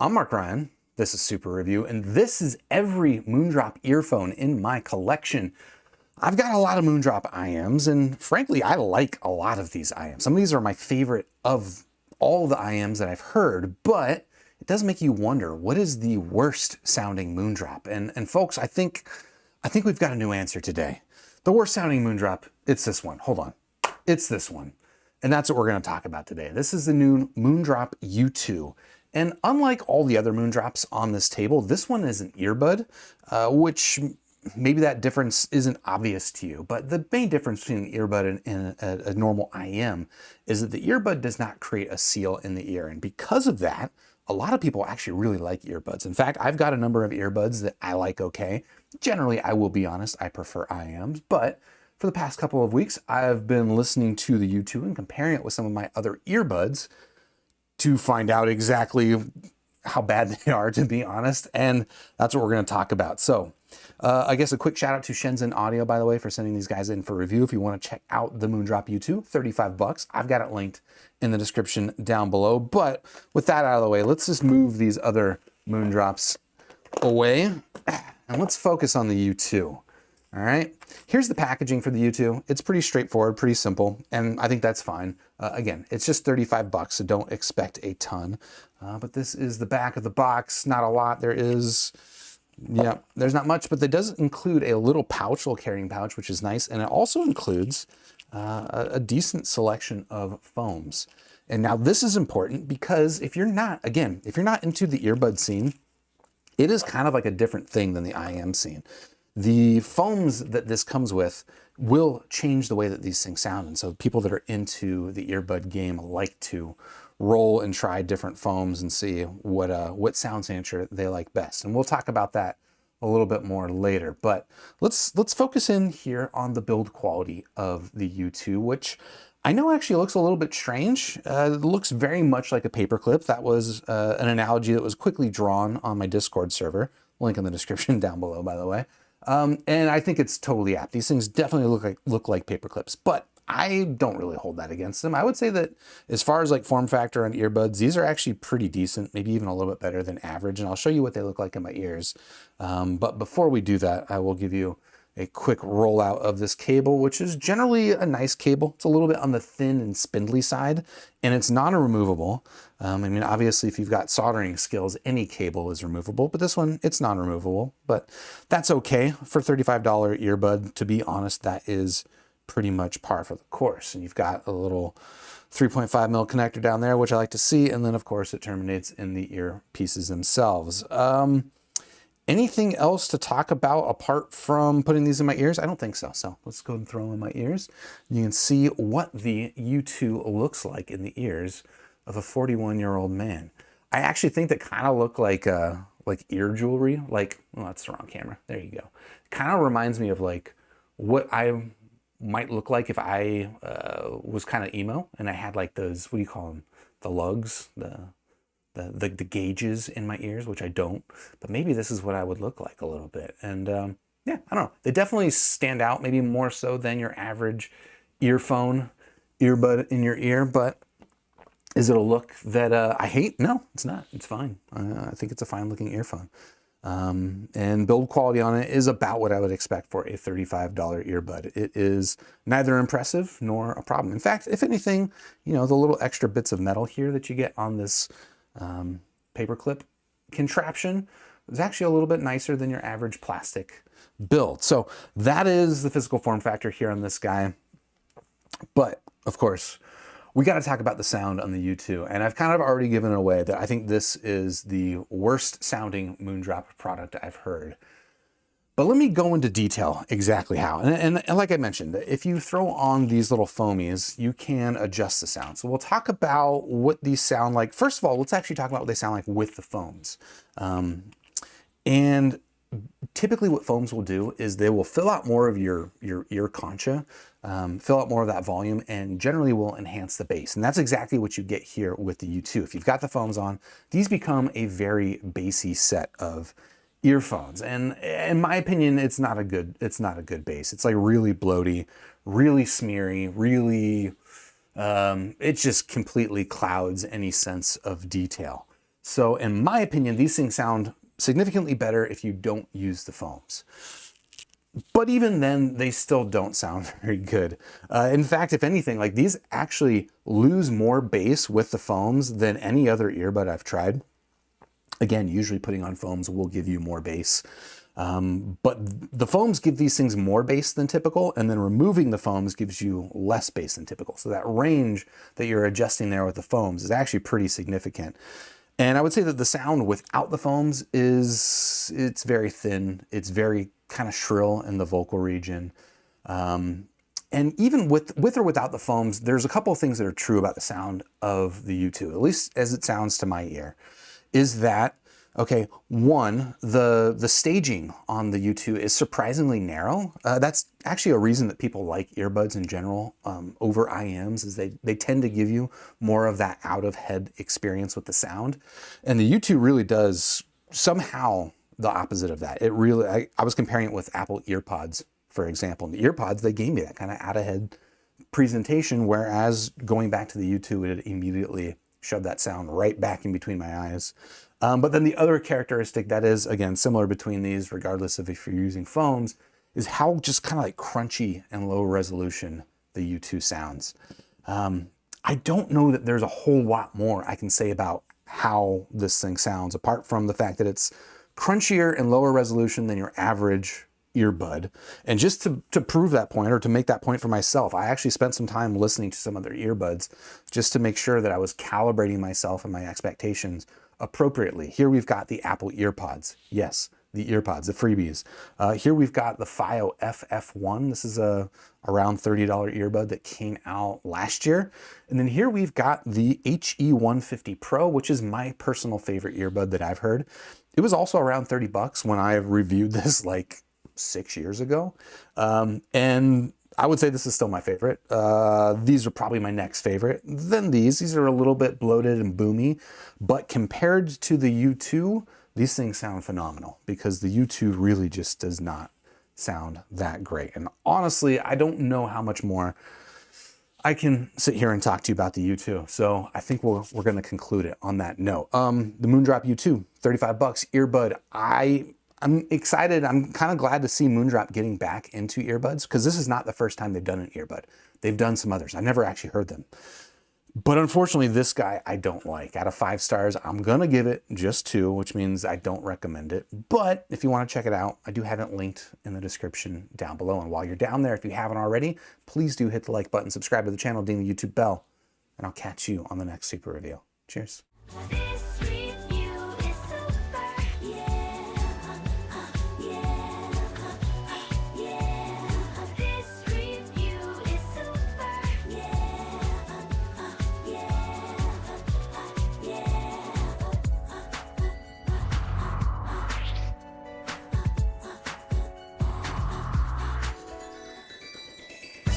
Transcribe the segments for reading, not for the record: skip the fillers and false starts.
I'm Mark Ryan. This is Super Review, and this is every Moondrop earphone in my collection. I've got a lot of Moondrop IEMs, and frankly, I like a lot of these IEMs. Some of these are my favorite of all the IEMs that I've heard, but it does make you wonder, what is the worst sounding Moondrop? And folks, I think we've got a new answer today. The worst sounding Moondrop, it's this one. Hold on. It's this one. And that's what we're going to talk about today. This is the new Moondrop U2. And unlike all the other Moondrops on this table, this one is an earbud, which maybe that difference isn't obvious to you. But the main difference between an earbud and a normal IEM is that the earbud does not create a seal in the ear. And because of that, a lot of people actually really like earbuds. In fact, I've got a number of earbuds that I like okay. Generally, I will be honest, I prefer IEMs, but for the past couple of weeks, I've been listening to the U2 and comparing it with some of my other earbuds to find out exactly how bad they are, to be honest. And that's what we're going to talk about. So I guess a quick shout out to Shenzhen Audio, by the way, for sending these guys in for review. If you want to check out the Moondrop U2, 35 bucks. I've got it linked in the description down below. But with that out of the way, let's just move these other Moondrops away and let's focus on the U2. All right, here's the packaging for the U2. It's pretty straightforward, pretty simple, and I think that's fine. Again, it's just 35 bucks, so don't expect a ton. But this is the back of the box. Not a lot. There's not much, but it does include a little pouch, little carrying pouch, which is nice. And it also includes a decent selection of foams. And now this is important because if you're not into the earbud scene, it is kind of like a different thing than the IEM scene. The foams that this comes with will change the way that these things sound. And so people that are into the earbud game like to roll and try different foams and see what sound signature they like best. And we'll talk about that a little bit more later. But let's focus in here on the build quality of the U2, which I know actually looks a little bit strange. It looks very much like a paperclip. That was an analogy that was quickly drawn on my Discord server. Link in the description down below, by the way. And I think it's totally apt. These things definitely look like paper clips, but I don't really hold that against them. I would say that as far as like form factor on earbuds, these are actually pretty decent, maybe even a little bit better than average. And I'll show you what they look like in my ears. But before we do that, I will give you a quick rollout of this cable, which is generally a nice cable. It's a little bit on the thin and spindly side, and it's non-removable. I mean, obviously, if you've got soldering skills, any cable is removable, but this one, it's non-removable, but that's okay for $35 earbud. To be honest, that is pretty much par for the course. And you've got a little 3.5 mil connector down there, which I like to see. And then of course it terminates in the earpieces themselves. Anything else to talk about apart from putting these in my ears? I don't think so. So let's go and throw them in my ears. You can see what the U2 looks like in the ears of a 41-year-old man. I actually think that kind of look like ear jewelry. Like, well, that's the wrong camera. There you go. Kind of reminds me of like what I might look like if I was kind of emo and I had like those, what do you call them? The lugs, the gauges in my ears, which I don't, but maybe this is what I would look like a little bit. And yeah, I don't know. They definitely stand out, maybe more so than your average earbud in your ear, but is it a look that I hate? No, it's not. It's fine. I think it's a fine looking earphone. And build quality on it is about what I would expect for a $35 earbud. It is neither impressive nor a problem. In fact, if anything, the little extra bits of metal here that you get on this paperclip contraption is actually a little bit nicer than your average plastic build. So that is the physical form factor here on this guy. But of course, we got to talk about the sound on the U2, and I've kind of already given it away that I think this is the worst sounding Moondrop product I've heard. But let me go into detail exactly how. And like I mentioned, if you throw on these little foamies, you can adjust the sound. So we'll talk about what these sound like. First of all, let's actually talk about what they sound like with the foams. And typically what foams will do is they will fill out more of your ear concha, fill out more of that volume, and generally will enhance the bass. And that's exactly what you get here with the U2. If you've got the foams on, these become a very bassy set of earphones. And in my opinion, it's not a good bass. It's like really bloaty, really smeary, really, it just completely clouds any sense of detail. So in my opinion, these things sound significantly better if you don't use the foams. But even then, they still don't sound very good. In fact, if anything, like these actually lose more bass with the foams than any other earbud I've tried. Again, usually putting on foams will give you more bass. But the foams give these things more bass than typical, and then removing the foams gives you less bass than typical. So that range that you're adjusting there with the foams is actually pretty significant. And I would say that the sound without the foams it's very thin. It's very kind of shrill in the vocal region. And even with or without the foams, there's a couple of things that are true about the sound of the U2, at least as it sounds to my ear, is that, okay, one, the staging on the U2 is surprisingly narrow. That's actually a reason that people like earbuds in general over IEMs, is they tend to give you more of that out-of-head experience with the sound. And the U2 really does somehow the opposite of that. It really, I was comparing it with Apple EarPods, for example. And the EarPods, they gave me that kind of out-of-head presentation, whereas going back to the U2, it immediately shoved that sound right back in between my eyes. But then the other characteristic that is, again, similar between these, regardless of if you're using foams, is how just kind of like crunchy and low resolution the U2 sounds. I don't know that there's a whole lot more I can say about how this thing sounds, apart from the fact that it's crunchier and lower resolution than your average earbud. And just to prove that point, or to make that point for myself, I actually spent some time listening to some other earbuds just to make sure that I was calibrating myself and my expectations appropriately. Here we've got the Apple EarPods. Yes, the EarPods, the freebies. Here we've got the Fiio FF1. This is a around $30 earbud that came out last year. And then here we've got the HE150 Pro, which is my personal favorite earbud that I've heard. It was also around 30 bucks when I reviewed this like 6 years ago. And I would say this is still my favorite. These are probably my next favorite. Then these are a little bit bloated and boomy, but compared to the U2, these things sound phenomenal, because the U2 really just does not sound that great. And honestly, I don't know how much more I can sit here and talk to you about the U2. So I think we're going to conclude it on that note. The Moondrop U2, 35 bucks earbud. I'm excited. I'm kind of glad to see Moondrop getting back into earbuds, because this is not the first time they've done an earbud. They've done some others. I've never actually heard them. But unfortunately, this guy I don't like. Out of 5 stars, I'm going to give it just 2, which means I don't recommend it. But if you want to check it out, I do have it linked in the description down below. And while you're down there, if you haven't already, please do hit the like button, subscribe to the channel, ding the YouTube bell, and I'll catch you on the next super review. Cheers.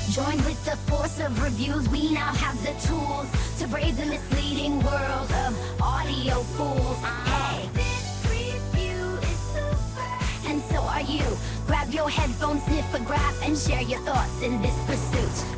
Join with the force of reviews. We now have the tools to brave the misleading world of audio fools. Hey, this review is super, and so are you. Grab your headphones, sniff a graph, and share your thoughts in this pursuit.